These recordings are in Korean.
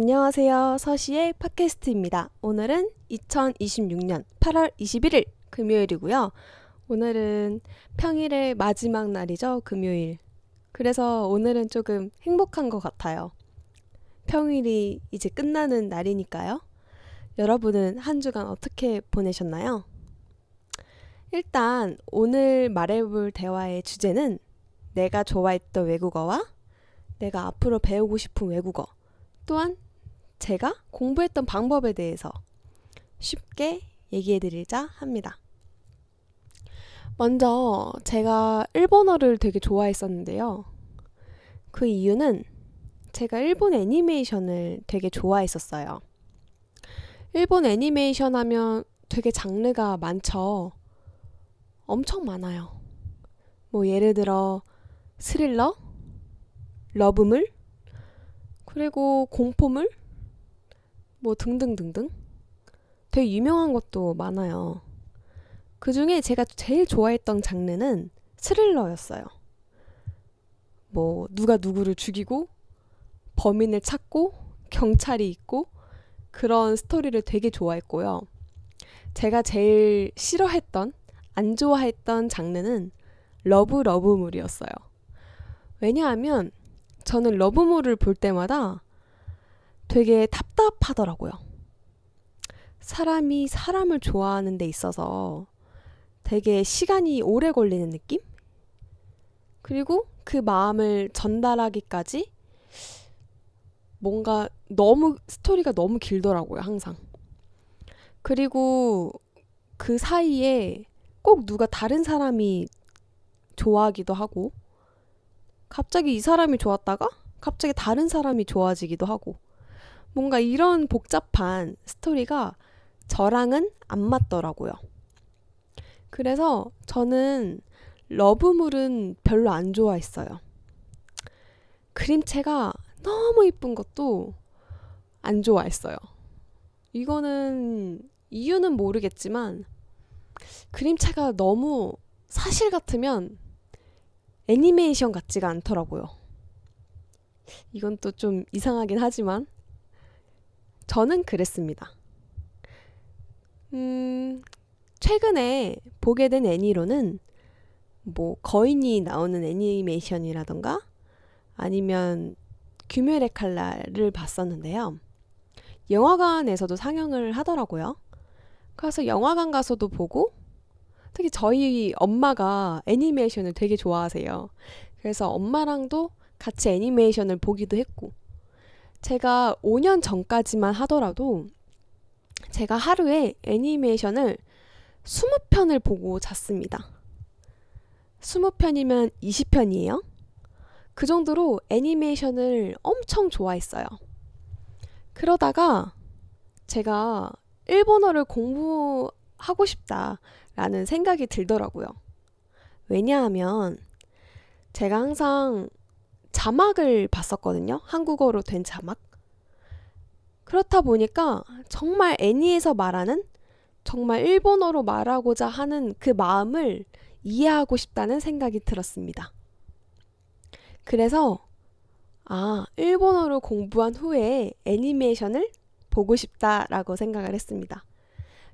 안녕하세요. 서시의 팟캐스트입니다. 오늘은 2026년 8월 21일 금요일이고요. 오늘은 평일의 마지막 날이죠. 금요일. 그래서 오늘은 조금 행복한 것 같아요. 평일이 이제 끝나는 날이니까요. 여러분은 한 주간 어떻게 보내셨나요? 일단 오늘 말해볼 대화의 주제는 내가 좋아했던 외국어와 내가 앞으로 배우고 싶은 외국어, 또한 제가 공부했던 방법에 대해서 쉽게 얘기해드리자 합니다. 먼저 제가 일본어를 되게 좋아했었는데요. 그 이유는 제가 일본 애니메이션을 되게 좋아했었어요. 일본 애니메이션 하면 되게 장르가 많죠. 엄청 많아요. 예를 들어 스릴러, 러브물, 그리고 공포물, 등등등등. 되게 유명한 것도 많아요. 그 중에 제가 제일 좋아했던 장르는 스릴러였어요. 누가 누구를 죽이고, 범인을 찾고, 경찰이 있고, 그런 스토리를 되게 좋아했고요. 제가 제일 싫어했던, 안 좋아했던 장르는 러브물이었어요. 왜냐하면 저는 러브물을 볼 때마다 되게 답답하더라고요. 사람이 사람을 좋아하는 데 있어서 되게 시간이 오래 걸리는 느낌? 그리고 그 마음을 전달하기까지 뭔가 스토리가 너무 길더라고요, 항상. 그리고 그 사이에 꼭 누가 다른 사람이 좋아하기도 하고, 갑자기 이 사람이 좋았다가 갑자기 다른 사람이 좋아지기도 하고, 뭔가 이런 복잡한 스토리가 저랑은 안 맞더라고요. 그래서 저는 러브물은 별로 안 좋아했어요. 그림체가 너무 이쁜 것도 안 좋아했어요. 이유는 모르겠지만 그림체가 너무 사실 같으면 애니메이션 같지가 않더라고요. 이건 또 좀 이상하긴 하지만 저는 그랬습니다. 최근에 보게 된 애니로는 거인이 나오는 애니메이션이라던가 아니면 귀멸의 칼날을 봤었는데요. 영화관에서도 상영을 하더라고요. 그래서 영화관 가서도 보고, 특히 저희 엄마가 애니메이션을 되게 좋아하세요. 그래서 엄마랑도 같이 애니메이션을 보기도 했고, 제가 5년 전까지만 하더라도 제가 하루에 애니메이션을 20편을 보고 잤습니다. 20편이면 20편이에요. 그 정도로 애니메이션을 엄청 좋아했어요. 그러다가 제가 일본어를 공부하고 싶다라는 생각이 들더라고요. 왜냐하면 제가 항상 자막을 봤었거든요. 한국어로 된 자막. 그렇다 보니까 정말 애니에서 말하는, 정말 일본어로 말하고자 하는 그 마음을 이해하고 싶다는 생각이 들었습니다. 그래서 일본어로 공부한 후에 애니메이션을 보고 싶다라고 생각을 했습니다.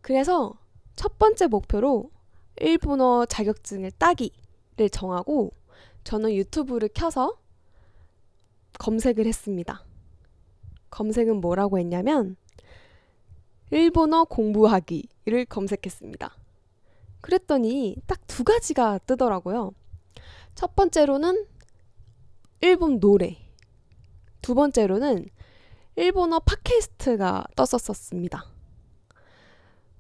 그래서 첫 번째 목표로 일본어 자격증을 따기를 정하고 저는 유튜브를 켜서 검색을 했습니다. 검색은 뭐라고 했냐면 일본어 공부하기를 검색했습니다. 그랬더니 딱 2가지가 뜨더라고요. 첫 번째로는 일본 노래, 두 번째로는 일본어 팟캐스트가 떴었습니다.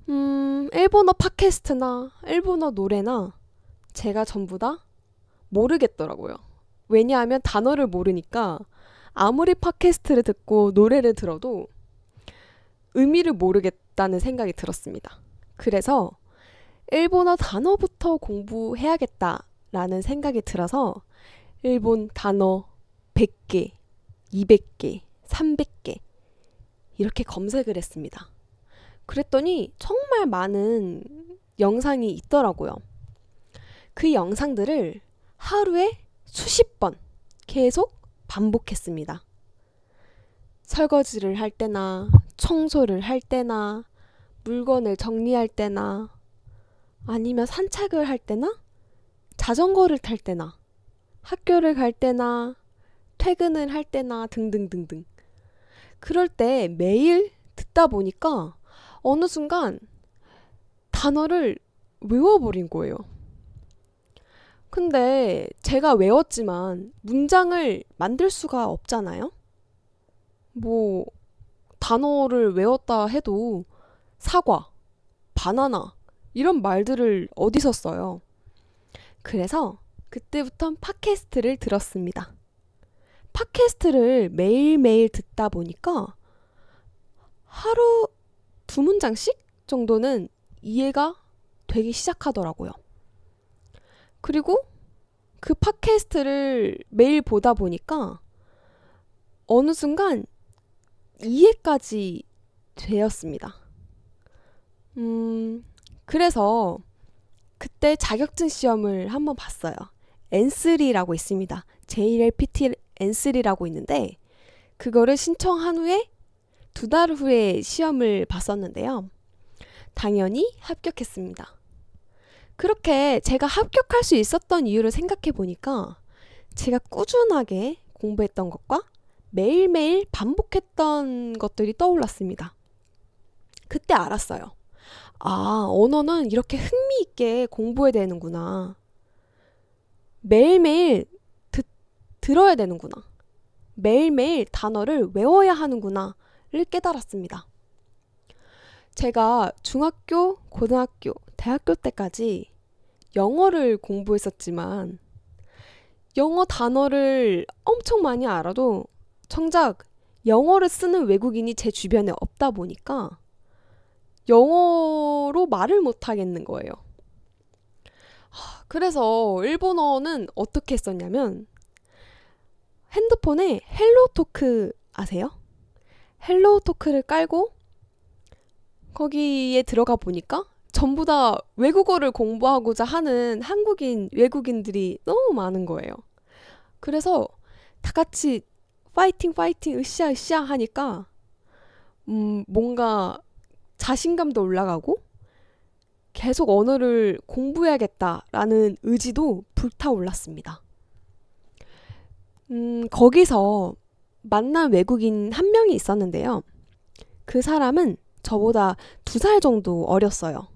일본어 팟캐스트나 일본어 노래나 제가 전부 다 모르겠더라고요. 왜냐하면 단어를 모르니까 아무리 팟캐스트를 듣고 노래를 들어도 의미를 모르겠다는 생각이 들었습니다. 그래서 일본어 단어부터 공부해야겠다라는 생각이 들어서 일본 단어 100개, 200개, 300개 이렇게 검색을 했습니다. 그랬더니 정말 많은 영상이 있더라고요. 그 영상들을 하루에 수십 번 계속 반복했습니다. 설거지를 할 때나 청소를 할 때나 물건을 정리할 때나 아니면 산책을 할 때나 자전거를 탈 때나 학교를 갈 때나 퇴근을 할 때나 등등등등. 그럴 때 매일 듣다 보니까 어느 순간 단어를 외워버린 거예요. 근데 제가 외웠지만 문장을 만들 수가 없잖아요? 뭐, 단어를 외웠다 해도 사과, 바나나, 이런 말들을 어디서 써요? 그래서 그때부터 팟캐스트를 들었습니다. 팟캐스트를 매일매일 듣다 보니까 하루 2문장씩 정도는 이해가 되기 시작하더라고요. 그리고 그 팟캐스트를 매일 보다 보니까 어느 순간 이해까지 되었습니다. 그래서 그때 자격증 시험을 한번 봤어요. N3라고 있습니다. JLPT N3라고 있는데 그거를 신청한 후에 2달 후에 시험을 봤었는데요. 당연히 합격했습니다. 그렇게 제가 합격할 수 있었던 이유를 생각해 보니까 제가 꾸준하게 공부했던 것과 매일매일 반복했던 것들이 떠올랐습니다. 그때 알았어요. 아, 언어는 이렇게 흥미있게 공부해야 되는구나. 매일매일 들어야 되는구나. 매일매일 단어를 외워야 하는구나를 깨달았습니다. 제가 중학교, 고등학교, 대학교 때까지 영어를 공부했었지만 영어 단어를 엄청 많이 알아도 정작 영어를 쓰는 외국인이 제 주변에 없다 보니까 영어로 말을 못 하겠는 거예요. 그래서 일본어는 어떻게 했었냐면 핸드폰에 헬로토크 아세요? 헬로토크를 깔고 거기에 들어가 보니까 전부 다 외국어를 공부하고자 하는 외국인들이 너무 많은 거예요. 그래서 다 같이 파이팅 파이팅 으쌰 으쌰 하니까 뭔가 자신감도 올라가고 계속 언어를 공부해야겠다라는 의지도 불타올랐습니다. 거기서 만난 외국인 한 명이 있었는데요. 그 사람은 저보다 2살 정도 어렸어요.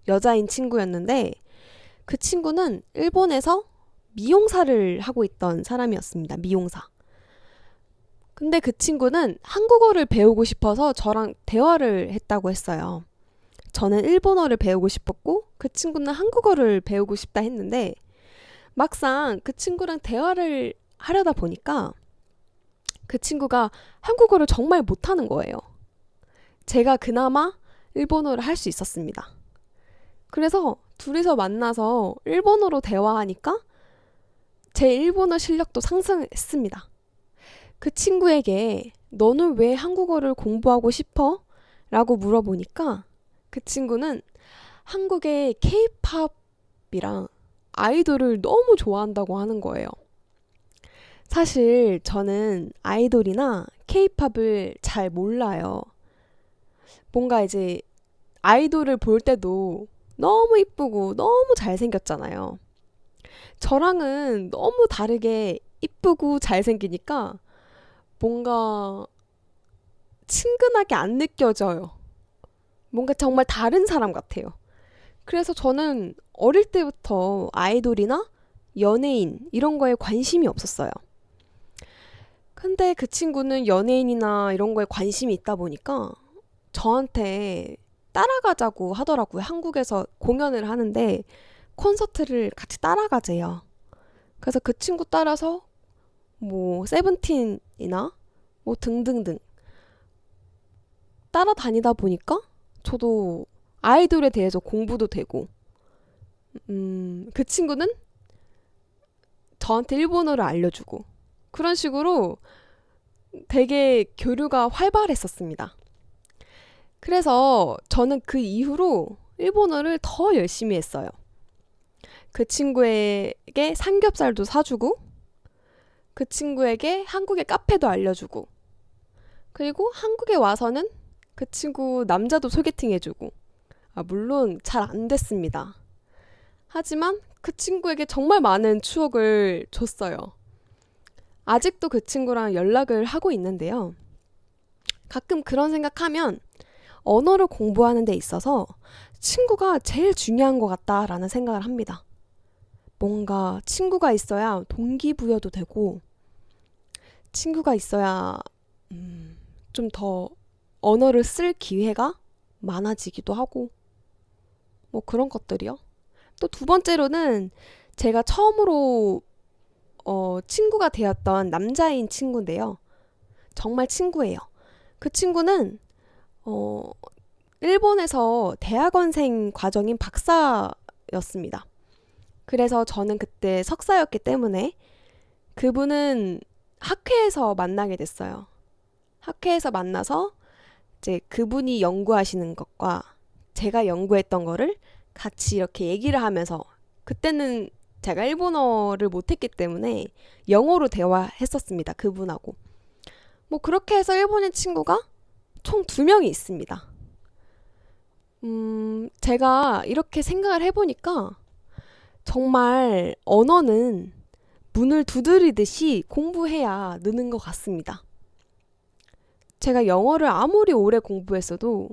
여자인 친구였는데 그 친구는 일본에서 미용사를 하고 있던 사람이었습니다. 미용사. 근데 그 친구는 한국어를 배우고 싶어서 저랑 대화를 했다고 했어요. 저는 일본어를 배우고 싶었고 그 친구는 한국어를 배우고 싶다 했는데 막상 그 친구랑 대화를 하려다 보니까 그 친구가 한국어를 정말 못하는 거예요. 제가 그나마 일본어를 할 수 있었습니다. 그래서 둘이서 만나서 일본어로 대화하니까 제 일본어 실력도 상승했습니다. 그 친구에게 너는 왜 한국어를 공부하고 싶어? 라고 물어보니까 그 친구는 한국의 K-팝이랑 아이돌을 너무 좋아한다고 하는 거예요. 사실 저는 아이돌이나 K-팝을 잘 몰라요. 뭔가 이제 아이돌을 볼 때도 너무 이쁘고 너무 잘생겼잖아요. 저랑은 너무 다르게 이쁘고 잘생기니까 뭔가 친근하게 안 느껴져요. 뭔가 정말 다른 사람 같아요. 그래서 저는 어릴 때부터 아이돌이나 연예인 이런 거에 관심이 없었어요. 근데 그 친구는 연예인이나 이런 거에 관심이 있다 보니까 저한테 따라가자고 하더라고요. 한국에서 공연을 하는데 콘서트를 같이 따라가재요. 그래서 그 친구 따라서 뭐 세븐틴이나 뭐 등등등 따라다니다 보니까 저도 아이돌에 대해서 공부도 되고 그 친구는 저한테 일본어를 알려주고 그런 식으로 되게 교류가 활발했었습니다. 그래서 저는 그 이후로 일본어를 더 열심히 했어요. 그 친구에게 삼겹살도 사주고 그 친구에게 한국의 카페도 알려주고 그리고 한국에 와서는 그 친구 남자도 소개팅 해주고, 물론 잘 안 됐습니다. 하지만 그 친구에게 정말 많은 추억을 줬어요. 아직도 그 친구랑 연락을 하고 있는데요. 가끔 그런 생각하면 언어를 공부하는 데 있어서 친구가 제일 중요한 것 같다라는 생각을 합니다. 뭔가 친구가 있어야 동기부여도 되고, 친구가 있어야 좀 더 언어를 쓸 기회가 많아지기도 하고, 뭐 그런 것들이요. 또 두 번째로는 제가 처음으로 친구가 되었던 남자인 친구인데요. 정말 친구예요. 그 친구는 일본에서 대학원생 과정인 박사였습니다. 그래서 저는 그때 석사였기 때문에 그분은 학회에서 만나게 됐어요. 학회에서 만나서 이제 그분이 연구하시는 것과 제가 연구했던 거를 같이 이렇게 얘기를 하면서, 그때는 제가 일본어를 못했기 때문에 영어로 대화했었습니다. 그분하고. 뭐 그렇게 해서 일본인 친구가 총 2명이 있습니다. 제가 이렇게 생각을 해보니까 정말 언어는 문을 두드리듯이 공부해야 느는 것 같습니다. 제가 영어를 아무리 오래 공부했어도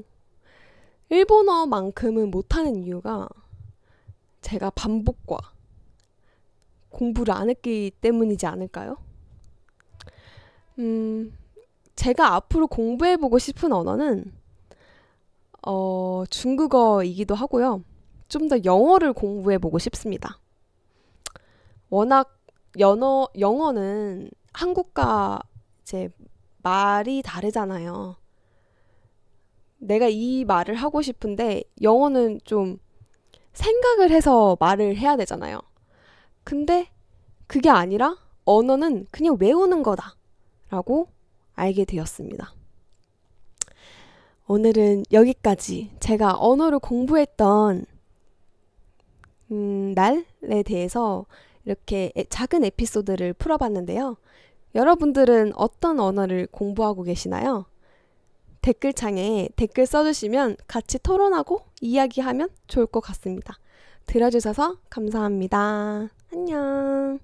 일본어만큼은 못하는 이유가 제가 반복과 공부를 안 했기 때문이지 않을까요? 제가 앞으로 공부해보고 싶은 언어는 중국어이기도 하고요. 좀 더 영어를 공부해보고 싶습니다. 워낙 영어는 한국과 이제 말이 다르잖아요. 내가 이 말을 하고 싶은데 영어는 좀 생각을 해서 말을 해야 되잖아요. 근데 그게 아니라 언어는 그냥 외우는 거다라고 알게 되었습니다. 오늘은 여기까지 제가 언어를 공부했던 날에 대해서 이렇게 작은 에피소드를 풀어봤는데요. 여러분들은 어떤 언어를 공부하고 계시나요? 댓글창에 댓글 써주시면 같이 토론하고 이야기하면 좋을 것 같습니다. 들어주셔서 감사합니다. 안녕.